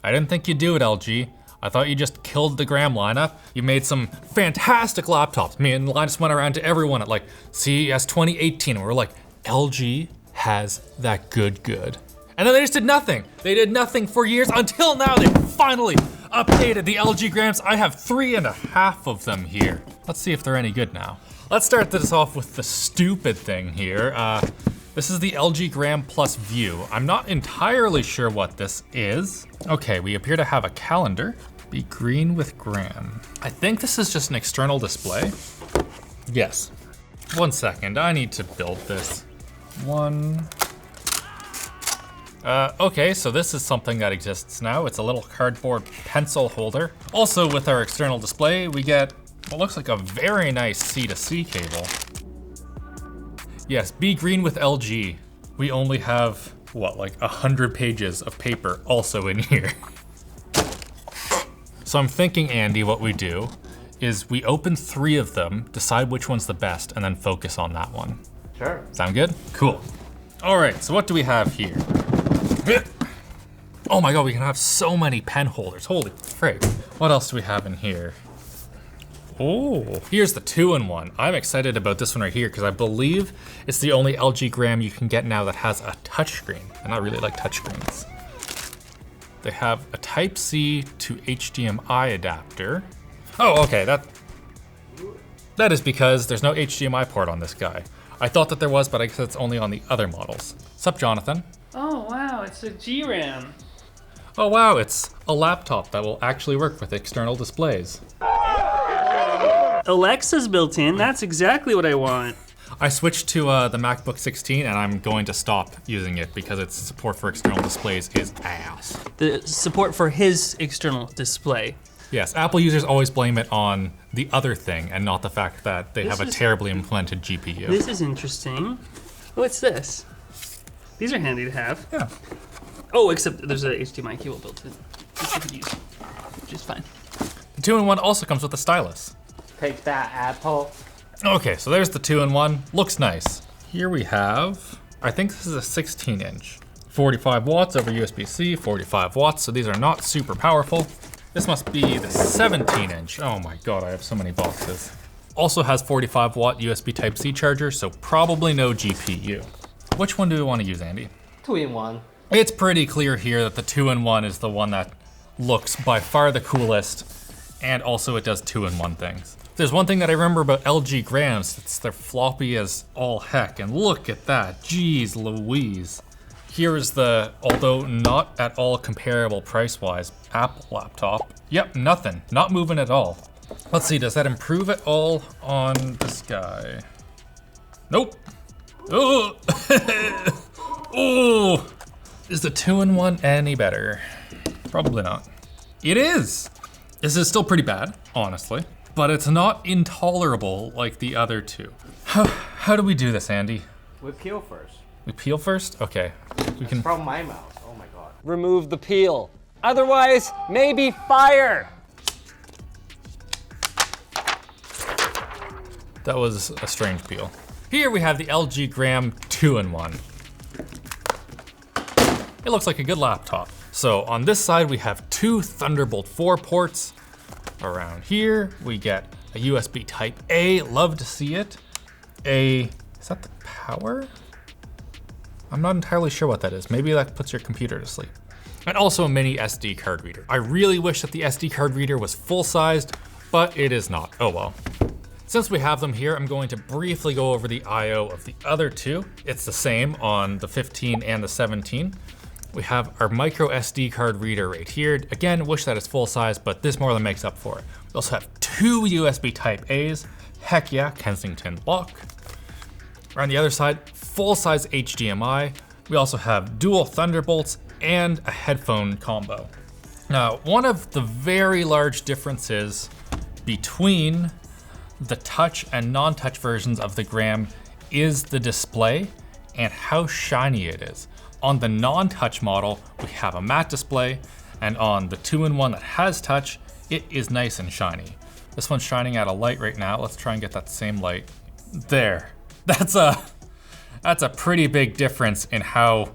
I didn't think you'd do it, LG. I thought you just killed the Gram lineup. You made some fantastic laptops. Me and Linus went around to everyone at like CES 2018 and we were like, LG has that good. And then they just did nothing. They did nothing for years until now they finally updated the LG Grams. I have 3.5 of them here. Let's see if they're any good now. Let's start this off with the stupid thing here. This is the LG Gram Plus View. I'm not entirely sure what this is. Okay, we appear to have a calendar. Be green with Gram. I think this is just an external display. Yes. 1 second, I need to build this. Okay, so this is something that exists now. It's a little cardboard pencil holder. Also with our external display, we get what looks like a very nice C2C cable. Yes, be green with LG. We only have, what, like 100 pages of paper also in here. So I'm thinking, Andy, what we do is we open 3 of them, decide which one's the best, and then focus on that one. Sure. Sound good? Cool. All right, so what do we have here? Oh my God, we can have so many pen holders. Holy frick. What else do we have in here? Oh, here's the 2-in-1. I'm excited about this one right here because I believe it's the only LG Gram you can get now that has a touchscreen. And I really like touchscreens. They have a Type-C to HDMI adapter. Oh, okay, that is because there's no HDMI port on this guy. I thought that there was, but I guess it's only on the other models. Sup, Jonathan? Oh wow, it's a GRAM. Oh wow, it's a laptop that will actually work with external displays. Alexa's built in, that's exactly what I want. I switched to the MacBook 16 and I'm going to stop using it because its support for external displays is ass. The support for his external display. Yes, Apple users always blame it on the other thing and not the fact that they have a terribly implemented GPU. This is interesting. What's this? These are handy to have. Yeah. Oh, except there's a HDMI cable built in, which you could use, which is fine. The 2-in-1 also comes with a stylus. Take that, Apple. Okay, so there's the 2-in-1. Looks nice. Here we have, I think this is a 16-inch. 45 watts over USB-C, 45 watts, so these are not super powerful. This must be the 17-inch. Oh my God, I have so many boxes. Also has 45 watt USB Type-C charger, so probably no GPU. Which one do we want to use, Andy? 2-in-1. It's pretty clear here that the 2-in-1 is the one that looks by far the coolest, and also it does 2-in-1 things. There's one thing that I remember about LG Grams, it's they're floppy as all heck, and look at that, geez Louise. Here is the, although not at all comparable price-wise, Apple laptop. Yep, nothing, not moving at all. Let's see, does that improve at all on this guy? Nope. Oh, oh. Is the 2-in-1 any better? Probably not. It is. This is still pretty bad, honestly, but it's not intolerable like the other two. How do we do this, Andy? We peel first. We peel first? Okay. We can. From my mouth. Oh my God. Remove the peel. Otherwise, maybe fire. That was a strange peel. Here we have the LG Gram 2-in-1. It looks like a good laptop. So on this side, we have 2 Thunderbolt 4 ports. Around here, we get a USB Type A, love to see it. Is that the power? I'm not entirely sure what that is. Maybe that puts your computer to sleep. And also a mini SD card reader. I really wish that the SD card reader was full-sized, but it is not. Oh well. Since we have them here, I'm going to briefly go over the I/O of the other two. It's the same on the 15 and the 17. We have our micro SD card reader right here. Again, wish that it's full size, but this more than makes up for it. We also have 2 USB Type A's. Heck yeah, Kensington lock. On the other side, full-size HDMI. We also have dual Thunderbolts and a headphone combo. Now, one of the very large differences between the touch and non-touch versions of the Gram is the display and how shiny it is. On the non-touch model, we have a matte display, and on the 2-in-1 that has touch, it is nice and shiny. This one's shining at a light right now. Let's try and get that same light. There. That's a pretty big difference in how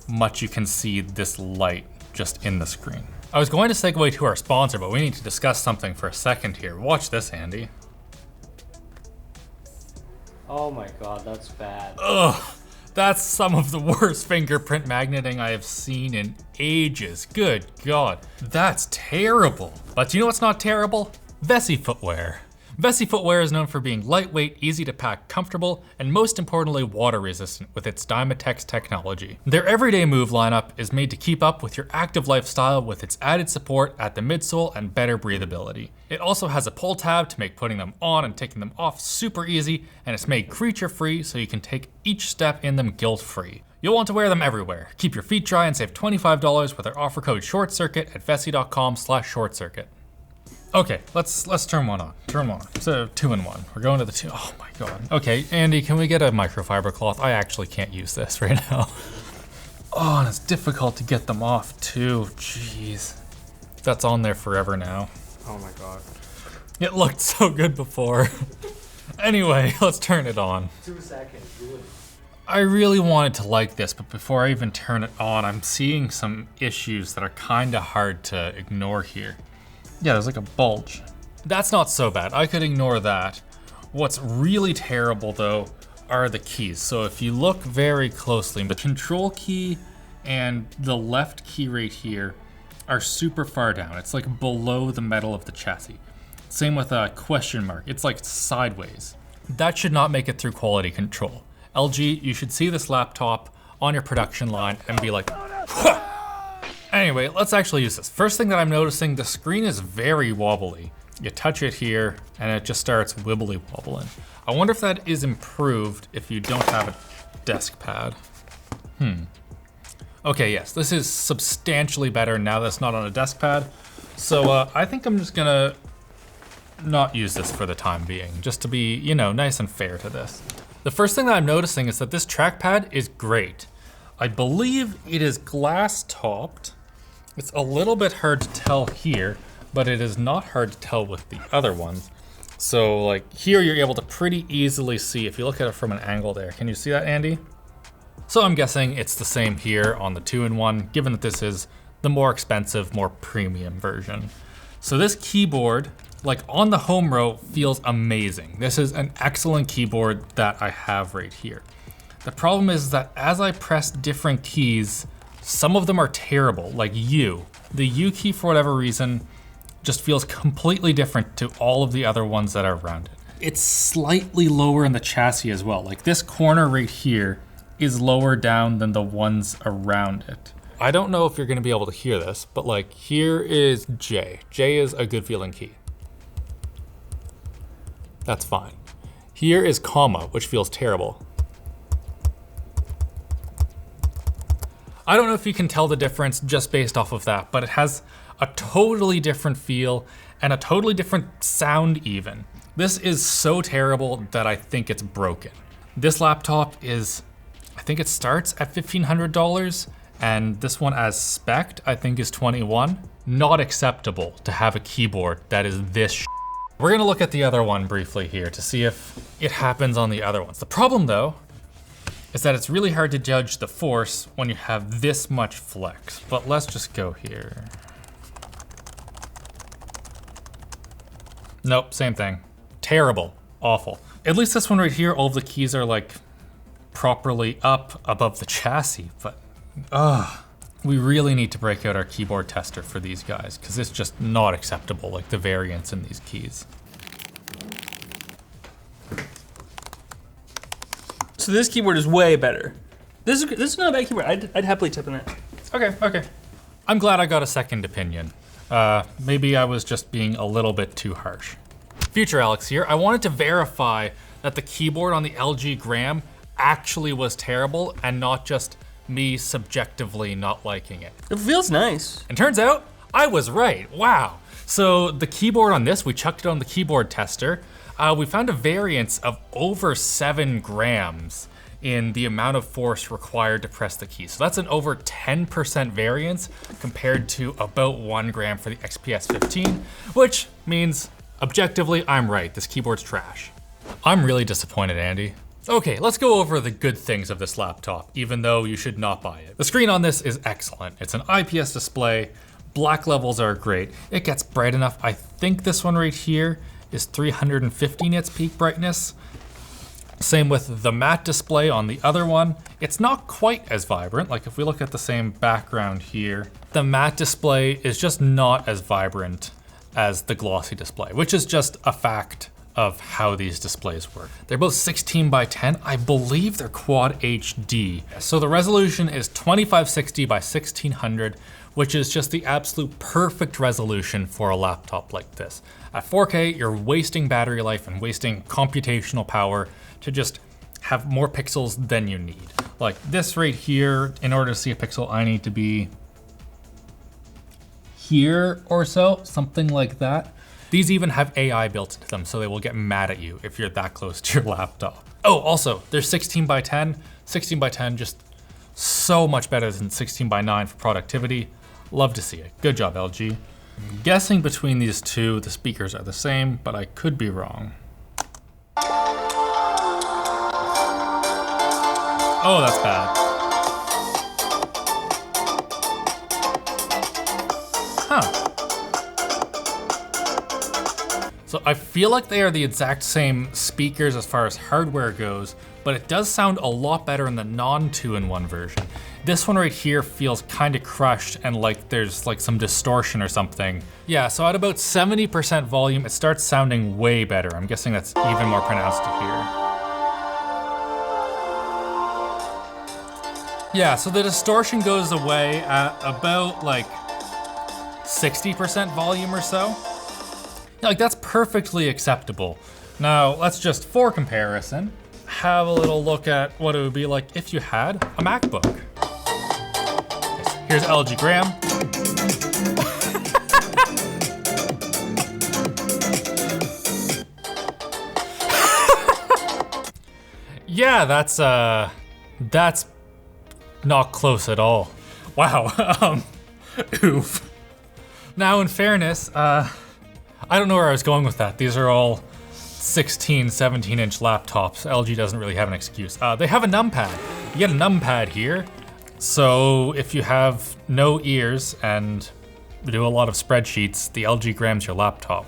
much you can see this light just in the screen. I was going to segue to our sponsor, but we need to discuss something for a second here. Watch this, Andy. Oh my god, that's bad. Ugh, that's some of the worst fingerprint magneting I have seen in ages. Good God, that's terrible. But you know what's not terrible? Vessi footwear. Vessi footwear is known for being lightweight, easy to pack, comfortable, and most importantly, water resistant with its Dymatex technology. Their everyday move lineup is made to keep up with your active lifestyle with its added support at the midsole and better breathability. It also has a pull tab to make putting them on and taking them off super easy, and it's made creature-free so you can take each step in them guilt-free. You'll want to wear them everywhere. Keep your feet dry and save $25 with our offer code ShortCircuit at vessi.com/shortcircuit. Okay, let's turn one on. Turn one on. So 2-in-1. We're going to the 2. Oh my god. Okay, Andy, can we get a microfiber cloth? I actually can't use this right now. Oh, and it's difficult to get them off too. Jeez. That's on there forever now. Oh my god. It looked so good before. Anyway, let's turn it on. 2 seconds, do it. I really wanted to like this, but before I even turn it on, I'm seeing some issues that are kinda hard to ignore here. Yeah, there's like a bulge. That's not so bad, I could ignore that. What's really terrible though are the keys. So if you look very closely, the control key and the left key right here are super far down. It's like below the metal of the chassis. Same with a question mark, it's like sideways. That should not make it through quality control. LG, you should see this laptop on your production line and be like, huh! Anyway, let's actually use this. First thing that I'm noticing, the screen is very wobbly. You touch it here and it just starts wibbly wobbling. I wonder if that is improved if you don't have a desk pad. Okay, yes, this is substantially better now that it's not on a desk pad. So I think I'm just gonna not use this for the time being, just to be, you know, nice and fair to this. The first thing that I'm noticing is that this trackpad is great. I believe it is glass topped. It's a little bit hard to tell here, but it is not hard to tell with the other ones. So like here you're able to pretty easily see, if you look at it from an angle there. Can you see that, Andy? So I'm guessing it's the same here on the 2-in-1, given that this is the more expensive, more premium version. So this keyboard, like on the home row, feels amazing. This is an excellent keyboard that I have right here. The problem is that as I press different keys, some of them are terrible, like U. The U key, for whatever reason, just feels completely different to all of the other ones that are around it. It's slightly lower in the chassis as well. Like this corner right here is lower down than the ones around it. I don't know if you're gonna be able to hear this, but like here is J. J is a good feeling key. That's fine. Here is comma, which feels terrible. I don't know if you can tell the difference just based off of that, but it has a totally different feel and a totally different sound even. This is so terrible that I think it's broken. This laptop is, I think it starts at $1,500, and this one as spec'd, I think is $21. Not acceptable to have a keyboard that is this. We're gonna look at the other one briefly here to see if it happens on the other ones. The problem though, is that it's really hard to judge the force when you have this much flex. But let's just go here. Nope, same thing. Terrible, awful. At least this one right here, all of the keys are like properly up above the chassis, but we really need to break out our keyboard tester for these guys because it's just not acceptable, like the variance in these keys. So this keyboard is way better. This is not a bad keyboard. I'd happily tip in that. Okay. I'm glad I got a second opinion. Maybe I was just being a little bit too harsh. Future Alex here. I wanted to verify that the keyboard on the LG Gram actually was terrible and not just me subjectively not liking it. It feels nice. And turns out I was right, wow. So the keyboard on this, we chucked it on the keyboard tester. We found a variance of over 7 grams in the amount of force required to press the key. So that's an over 10% variance compared to about 1 gram for the XPS 15, which means objectively, I'm right, this keyboard's trash. I'm really disappointed, Andy. Okay, let's go over the good things of this laptop, even though you should not buy it. The screen on this is excellent. It's an IPS display, Black levels are great. It gets bright enough. I think this one right here is 350 nits peak brightness. Same with the matte display on the other one. It's not quite as vibrant. Like if we look at the same background here, the matte display is just not as vibrant as the glossy display, which is just a fact of how these displays work. They're both 16 by 10. I believe they're quad HD. So the resolution is 2560 by 1600, which is just the absolute perfect resolution for a laptop like this. At 4K, you're wasting battery life and wasting computational power to just have more pixels than you need. Like this right here, in order to see a pixel, I need to be here or so, something like that. These even have AI built into them, so they will get mad at you if you're that close to your laptop. Oh, also, they're 16 by 10. 16 by 10, just so much better than 16 by 9 for productivity. Love to see it. Good job, LG. I'm guessing between these two, the speakers are the same, but I could be wrong. Oh, that's bad. Huh. So I feel like they are the exact same speakers as far as hardware goes, but it does sound a lot better in the non-2-in-1 version. This one right here feels kind of crushed and like there's like some distortion or something. Yeah, so at about 70% volume, it starts sounding way better. I'm guessing that's even more pronounced to hear. Yeah, so the distortion goes away at about like 60% volume or so. Like that's perfectly acceptable. Now let's just, for comparison, have a little look at what it would be like if you had a MacBook. Here's LG Graham. Yeah, that's not close at all. Wow, oof. Now in fairness, I don't know where I was going with that. These are all 16, 17-inch laptops. LG doesn't really have an excuse. They have a numpad. You get a numpad here. So if you have no ears and do a lot of spreadsheets, the LG Graham's your laptop.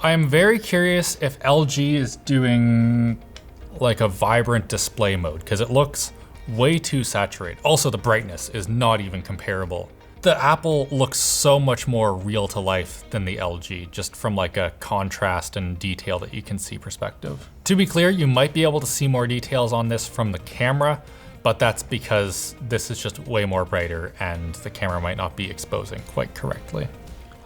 I am very curious if LG is doing like a vibrant display mode, because it looks way too saturated. Also, the brightness is not even comparable. The Apple looks so much more real to life than the LG, just from like a contrast and detail that you can see perspective. To be clear, you might be able to see more details on this from the camera, but that's because this is just way more brighter and the camera might not be exposing quite correctly.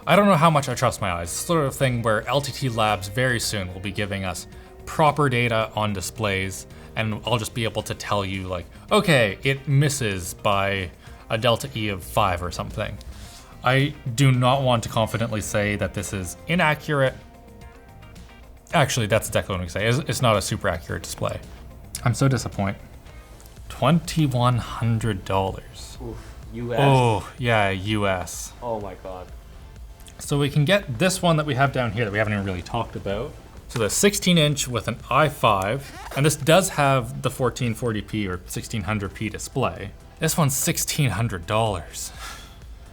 I don't know how much I trust my eyes. It's the sort of thing where LTT Labs very soon will be giving us proper data on displays, and I'll just be able to tell you like, okay, it misses by a delta E of 5 or something. I do not want to confidently say that this is inaccurate. Actually, that's exactly what I'm gonna say. It's not a super accurate display. I'm so disappointed. $2,100. Oof, US. Oh, yeah, US. Oh my god. So we can get this one that we have down here that we haven't even really talked about. So the 16-inch with an i5, and this does have the 1440p or 1600p display. This one's $1,600.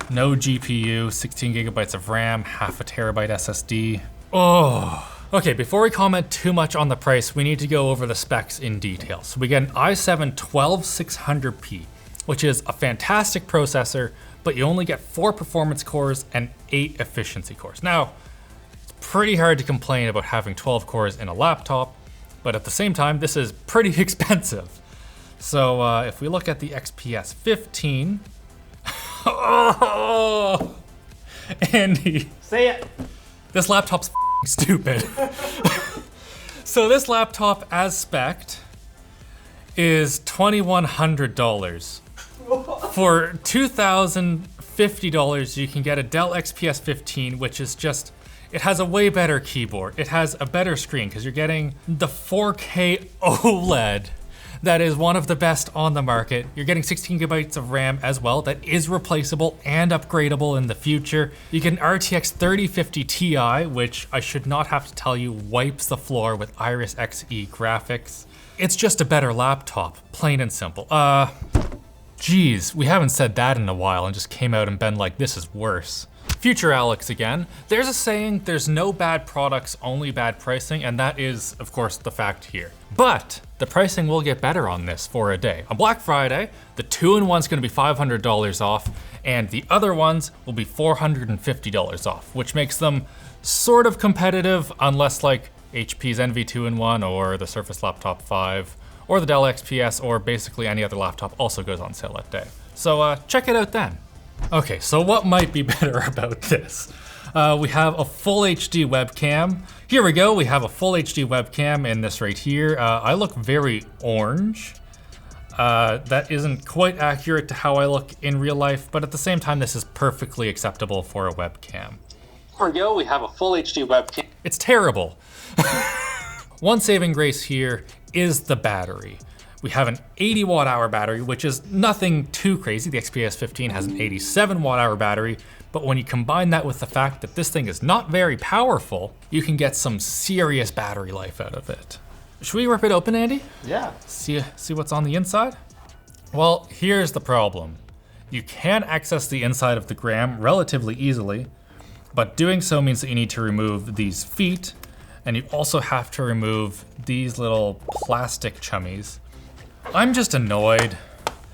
No GPU, 16 gigabytes of RAM, half a terabyte SSD. Oh. Okay, before we comment too much on the price, we need to go over the specs in detail. So we get an i7 12600P, which is a fantastic processor, but you only get 4 performance cores and 8 efficiency cores. Now, it's pretty hard to complain about having 12 cores in a laptop, but at the same time, this is pretty expensive. So if we look at the XPS 15, oh, Andy. Say it. This laptop's stupid. So this laptop as spec'd is $2,100. For $2,050, you can get a Dell XPS 15, which is just, it has a way better keyboard. It has a better screen because you're getting the 4K OLED that is one of the best on the market. You're getting 16 gigabytes of RAM as well that is replaceable and upgradable in the future. You get an RTX 3050 Ti, which I should not have to tell you wipes the floor with Iris Xe graphics. It's just a better laptop, plain and simple. Geez, we haven't said that in a while and just came out and been like, this is worse. Future Alex again. There's a saying, there's no bad products, only bad pricing, and that is, of course, the fact here. But the pricing will get better on this for a day. On Black Friday, the 2-in-1's gonna be $500 off, and the other ones will be $450 off, which makes them sort of competitive, unless like HP's Envy 2-in-1 or the Surface Laptop 5 or the Dell XPS or basically any other laptop also goes on sale that day. So check it out then. Okay, so what might be better about this? We have a full HD webcam. Here we go, we have a full HD webcam in this right here. I look very orange. That isn't quite accurate to how I look in real life, but at the same time, this is perfectly acceptable for a webcam. Here we go, we have a full HD webcam. It's terrible. One saving grace here is the battery. We have an 80 watt-hour battery, which is nothing too crazy. The XPS 15 has an 87 watt-hour battery, but when you combine that with the fact that this thing is not very powerful, you can get some serious battery life out of it. Should we rip it open, Andy? Yeah. See what's on the inside? Well, here's the problem. You can access the inside of the gram relatively easily, but doing so means that you need to remove these feet, and you also have to remove these little plastic chummies. I'm just annoyed.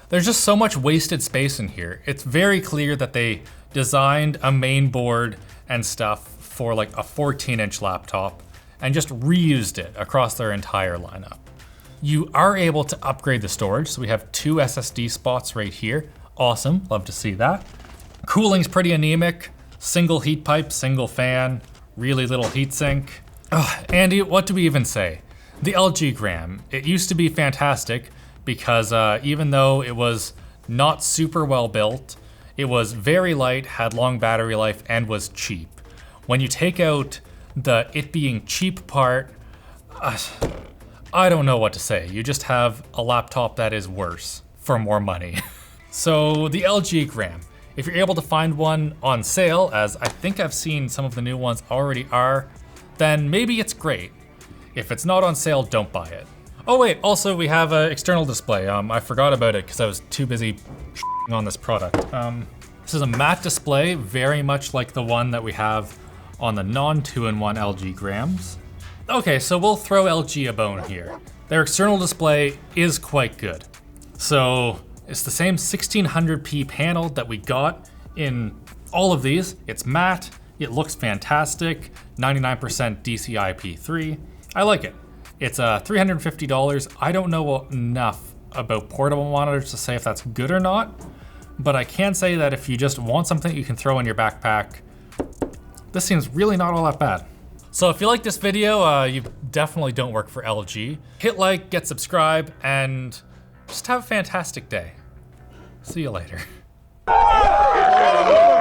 There's just so much wasted space in here. It's very clear that they designed a main board and stuff for like a 14-inch laptop and just reused it across their entire lineup. You are able to upgrade the storage, so we have 2 SSD spots right here. Awesome, love to see that. Cooling's pretty anemic. Single heat pipe, single fan, really little heatsink. Andy, what do we even say? The LG Gram, it used to be fantastic because even though it was not super well built, it was very light, had long battery life, and was cheap. When you take out the it being cheap part, I don't know what to say. You just have a laptop that is worse for more money. So the LG Gram, if you're able to find one on sale, as I think I've seen some of the new ones already are, then maybe it's great. If it's not on sale, don't buy it. Oh wait, also we have an external display. I forgot about it because I was too busy on this product. This is a matte display, very much like the one that we have on the non-2-in-1 LG Grams. Okay, so we'll throw LG a bone here. Their external display is quite good. So it's the same 1600p panel that we got in all of these. It's matte, it looks fantastic, 99% DCI-P3. I like it. It's $350. I don't know enough about portable monitors to say if that's good or not, but I can say that if you just want something you can throw in your backpack, this seems really not all that bad. So if you like this video, you definitely don't work for LG. Hit like, get subscribed, and just have a fantastic day. See you later.